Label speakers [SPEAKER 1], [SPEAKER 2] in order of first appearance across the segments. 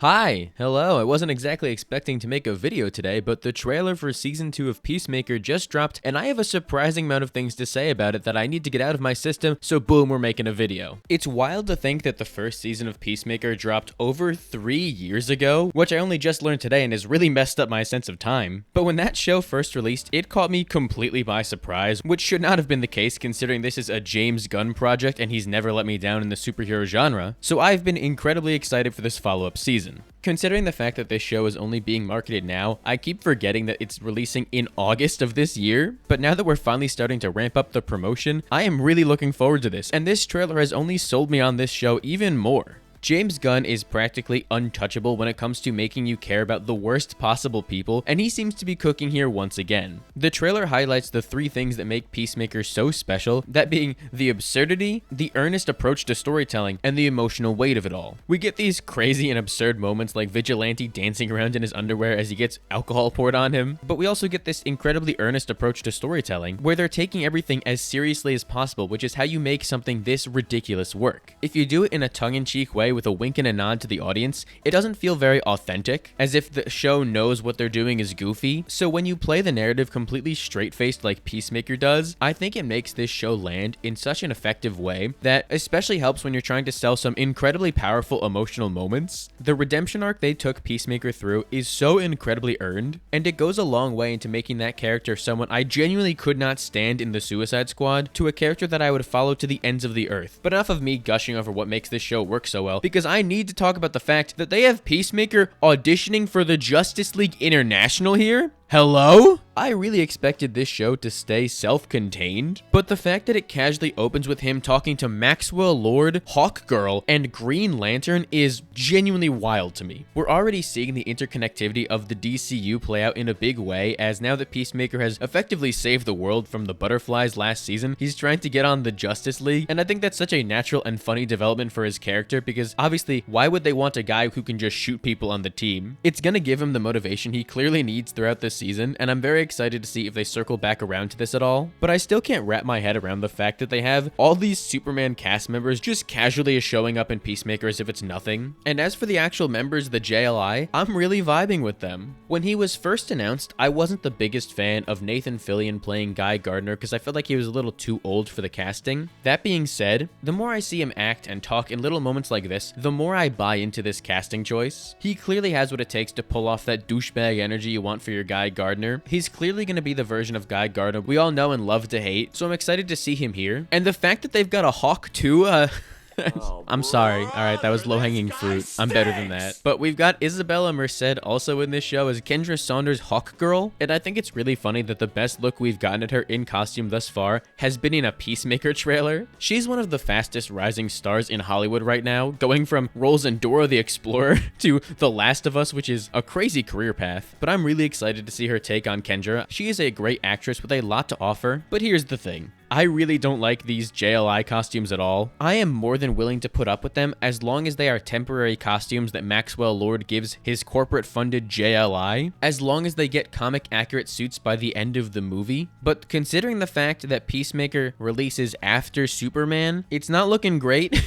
[SPEAKER 1] Hi, hello. I wasn't exactly expecting to make a video today, but the trailer for Season 2 of Peacemaker just dropped, and I have a surprising amount of things to say about it that I need to get out of my system, so boom, we're making a video. It's wild to think that the first season of Peacemaker dropped over 3 years ago, which I only just learned today and has really messed up my sense of time. But when that show first released, it caught me completely by surprise, which should not have been the case considering this is a James Gunn project and he's never let me down in the superhero genre, so I've been incredibly excited for this follow-up season. Considering the fact that this show is only being marketed now, I keep forgetting that it's releasing in August of this year, but now that we're finally starting to ramp up the promotion, I am really looking forward to this, and this trailer has only sold me on this show even more. James Gunn is practically untouchable when it comes to making you care about the worst possible people, and he seems to be cooking here once again. The trailer highlights the 3 things that make Peacemaker so special, that being the absurdity, the earnest approach to storytelling, and the emotional weight of it all. We get these crazy and absurd moments like Vigilante dancing around in his underwear as he gets alcohol poured on him, but we also get this incredibly earnest approach to storytelling, where they're taking everything as seriously as possible, which is how you make something this ridiculous work. If you do it in a tongue-in-cheek way with a wink and a nod to the audience, it doesn't feel very authentic, as if the show knows what they're doing is goofy. So when you play the narrative completely straight-faced like Peacemaker does, I think it makes this show land in such an effective way that especially helps when you're trying to sell some incredibly powerful emotional moments. The redemption arc they took Peacemaker through is so incredibly earned, and it goes a long way into making that character someone I genuinely could not stand in the Suicide Squad to a character that I would follow to the ends of the earth. But enough of me gushing over what makes this show work so well, because I need to talk about the fact that they have Peacemaker auditioning for the Justice League International here. Hello? I really expected this show to stay self-contained, but the fact that it casually opens with him talking to Maxwell Lord, Hawkgirl, and Green Lantern is genuinely wild to me. We're already seeing the interconnectivity of the DCEU play out in a big way, as now that Peacemaker has effectively saved the world from the butterflies last season, he's trying to get on the Justice League, and I think that's such a natural and funny development for his character, because obviously, why would they want a guy who can just shoot people on the team? It's gonna give him the motivation he clearly needs throughout this season, and I'm very excited to see if they circle back around to this at all. But I still can't wrap my head around the fact that they have all these Superman cast members just casually showing up in Peacemaker as if it's nothing. And as for the actual members of the JLI, I'm really vibing with them. When he was first announced, I wasn't the biggest fan of Nathan Fillion playing Guy Gardner because I felt like he was a little too old for the casting. That being said, the more I see him act and talk in little moments like this, the more I buy into this casting choice. He clearly has what it takes to pull off that douchebag energy you want for your Guy Gardner. He's clearly going to be the version of Guy Gardner we all know and love to hate, so I'm excited to see him here. And the fact that they've got a Hawk too, I'm sorry. Alright, that was low-hanging fruit. I'm better than that. But we've got Isabella Merced also in this show as Kendra Saunders' Hawkgirl, and I think it's really funny that the best look we've gotten at her in costume thus far has been in a Peacemaker trailer. She's one of the fastest rising stars in Hollywood right now, going from roles in Dora the Explorer to The Last of Us, which is a crazy career path. But I'm really excited to see her take on Kendra. She is a great actress with a lot to offer, but here's the thing. I really don't like these JLI costumes at all. I am more than willing to put up with them as long as they are temporary costumes that Maxwell Lord gives his corporate-funded JLI, as long as they get comic-accurate suits by the end of the movie. But considering the fact that Peacemaker releases after Superman, it's not looking great.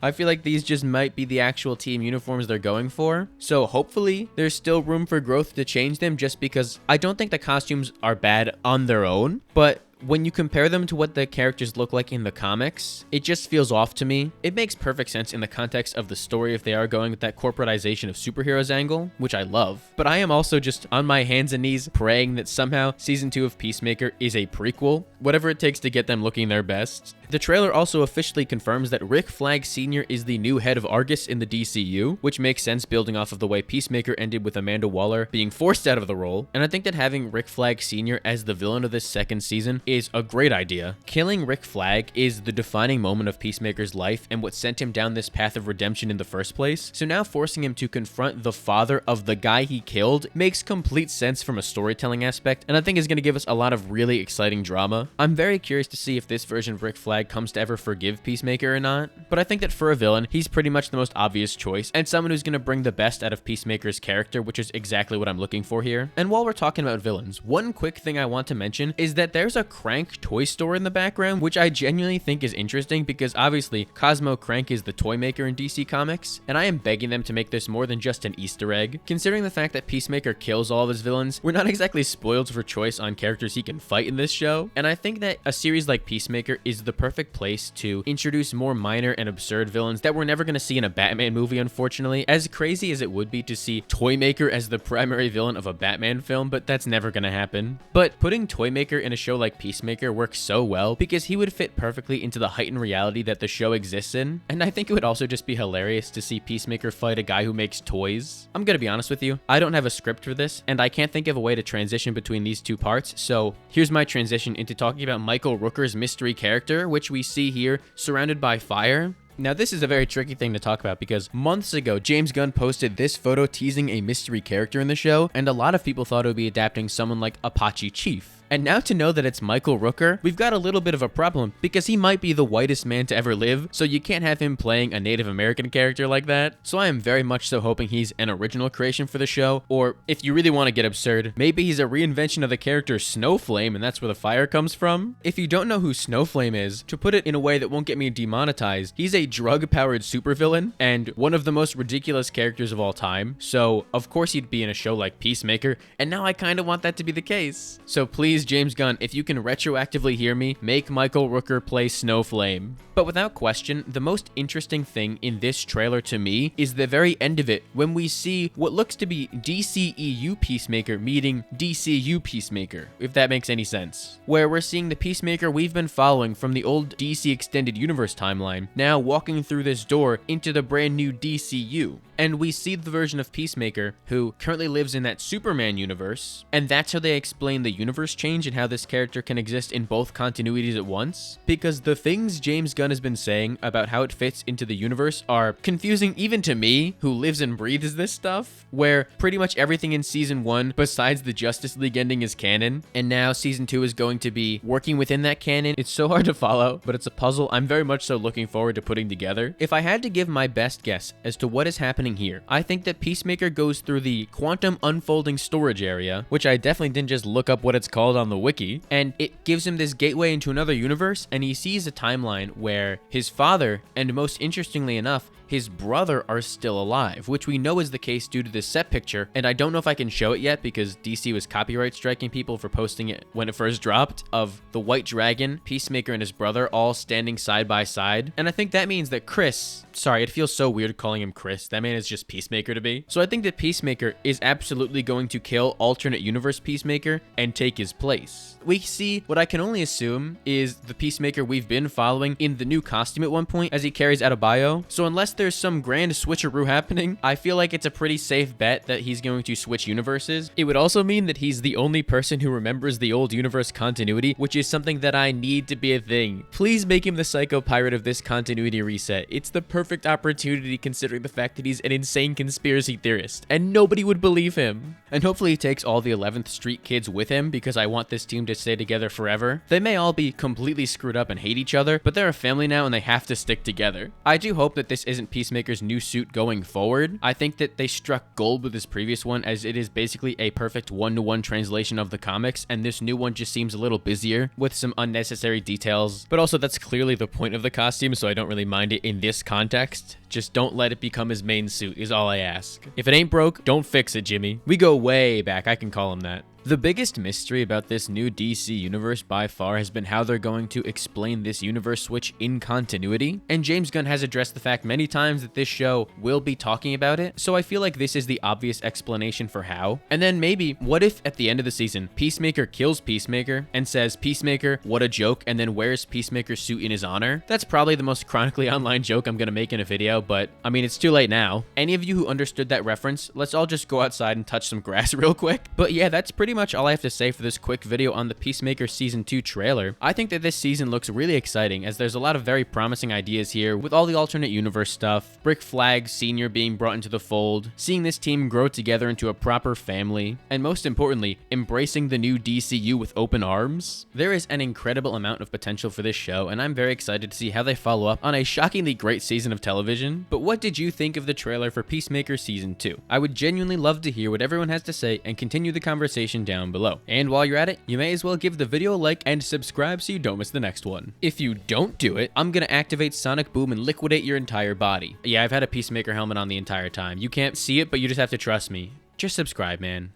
[SPEAKER 1] I feel like these just might be the actual team uniforms they're going for. So hopefully there's still room for growth to change them, just because I don't think the costumes are bad on their own, but when you compare them to what the characters look like in the comics, it just feels off to me. It makes perfect sense in the context of the story if they are going with that corporatization of superheroes angle, which I love. But I am also just on my hands and knees praying that somehow Season 2 of Peacemaker is a prequel, whatever it takes to get them looking their best. The trailer also officially confirms that Rick Flag Sr. is the new head of Argus in the DCU, which makes sense building off of the way Peacemaker ended with Amanda Waller being forced out of the role, and I think that having Rick Flag Sr. as the villain of this second season is a great idea. Killing Rick Flag is the defining moment of Peacemaker's life and what sent him down this path of redemption in the first place, so now forcing him to confront the father of the guy he killed makes complete sense from a storytelling aspect, and I think is going to give us a lot of really exciting drama. I'm very curious to see if this version of Rick Flag comes to ever forgive Peacemaker or not, but I think that for a villain, he's pretty much the most obvious choice, and someone who's going to bring the best out of Peacemaker's character, which is exactly what I'm looking for here. And while we're talking about villains, one quick thing I want to mention is that there's a Crank toy store in the background, which I genuinely think is interesting because obviously Cosmo Crank is the Toymaker in DC Comics, and I am begging them to make this more than just an Easter egg. Considering the fact that Peacemaker kills all of his villains, we're not exactly spoiled for choice on characters he can fight in this show, and I think that a series like Peacemaker is the perfect place to introduce more minor and absurd villains that we're never going to see in a Batman movie, unfortunately. As crazy as it would be to see Toymaker as the primary villain of a Batman film, but that's never going to happen. But putting Toymaker in a show like Peacemaker works so well because he would fit perfectly into the heightened reality that the show exists in, and I think it would also just be hilarious to see Peacemaker fight a guy who makes toys. I'm gonna be honest with you, I don't have a script for this, and I can't think of a way to transition between these two parts, so here's my transition into talking about Michael Rooker's mystery character, which we see here surrounded by fire. Now, this is a very tricky thing to talk about because months ago, James Gunn posted this photo teasing a mystery character in the show, and a lot of people thought it would be adapting someone like Apache Chief. And now to know that it's Michael Rooker, we've got a little bit of a problem because he might be the whitest man to ever live, so you can't have him playing a Native American character like that. So I am very much so hoping he's an original creation for the show, or if you really want to get absurd, maybe he's a reinvention of the character Snowflame and that's where the fire comes from. If you don't know who Snowflame is, to put it in a way that won't get me demonetized, he's a drug-powered supervillain and one of the most ridiculous characters of all time, so of course he'd be in a show like Peacemaker, and now I kind of want that to be the case. So please, James Gunn, if you can retroactively hear me, make Michael Rooker play Snowflame. But without question, the most interesting thing in this trailer to me is the very end of it, when we see what looks to be DCEU Peacemaker meeting DCU Peacemaker, if that makes any sense. Where we're seeing the Peacemaker we've been following from the old DC Extended Universe timeline, now walking through this door into the brand new DCU. And we see the version of Peacemaker who currently lives in that Superman universe, and that's how they explain the universe change and how this character can exist in both continuities at once. Because the things James Gunn has been saying about how it fits into the universe are confusing even to me, who lives and breathes this stuff, where pretty much everything in season 1 besides the Justice League ending is canon, and now season 2 is going to be working within that canon. It's so hard to follow, but it's a puzzle I'm very much so looking forward to putting together. If I had to give my best guess as to what is happening here, I think that Peacemaker goes through the quantum unfolding storage area, which I definitely didn't just look up what it's called on the wiki, and it gives him this gateway into another universe, and he sees a timeline where his father, and most interestingly enough, his brother, are still alive, which we know is the case due to this set picture, and I don't know if I can show it yet because DC was copyright striking people for posting it when it first dropped, of the White Dragon, Peacemaker, and his brother all standing side by side, and I think that means that Chris, sorry, it feels so weird calling him Chris, that man is just Peacemaker to me, so I think that Peacemaker is absolutely going to kill alternate universe Peacemaker and take his place. We see what I can only assume is the Peacemaker we've been following in the new costume at one point as he carries Adebayo, so unless there's some grand switcheroo happening, I feel like it's a pretty safe bet that he's going to switch universes. It would also mean that he's the only person who remembers the old universe continuity, which is something that I need to be a thing. Please make him the psycho pirate of this continuity reset. It's the perfect opportunity considering the fact that he's an insane conspiracy theorist, and nobody would believe him. And hopefully he takes all the 11th Street kids with him because I want this team to stay together forever. They may all be completely screwed up and hate each other, but they're a family now and they have to stick together. I do hope that this isn't Peacemaker's new suit going forward. I think that they struck gold with his previous one, as it is basically a perfect one-to-one translation of the comics, and this new one just seems a little busier with some unnecessary details, but also that's clearly the point of the costume, so I don't really mind it in this context. Just don't let it become his main suit is all I ask. If it ain't broke, don't fix it, Jimmy. We go way back, I can call him that. The biggest mystery about this new DC universe by far has been how they're going to explain this universe switch in continuity, and James Gunn has addressed the fact many times that this show will be talking about it, so I feel like this is the obvious explanation for how. And then maybe, what if at the end of the season, Peacemaker kills Peacemaker and says, "Peacemaker, what a joke," and then wears Peacemaker's suit in his honor? That's probably the most chronically online joke I'm gonna make in a video, but I mean, it's too late now. Any of you who understood that reference, let's all just go outside and touch some grass real quick. But yeah, that's pretty pretty much all I have to say for this quick video on the Peacemaker Season 2 trailer. I think that this season looks really exciting, as there's a lot of very promising ideas here with all the alternate universe stuff, Brick Flag Sr. being brought into the fold, seeing this team grow together into a proper family, and most importantly, embracing the new DCU with open arms. There is an incredible amount of potential for this show, and I'm very excited to see how they follow up on a shockingly great season of television. But what did you think of the trailer for Peacemaker Season 2? I would genuinely love to hear what everyone has to say and continue the conversation down below. And while you're at it, you may as well give the video a like and subscribe so you don't miss the next one. If you don't do it, I'm gonna activate Sonic Boom and liquidate your entire body. Yeah, I've had a Peacemaker helmet on the entire time. You can't see it, but you just have to trust me. Just subscribe, man.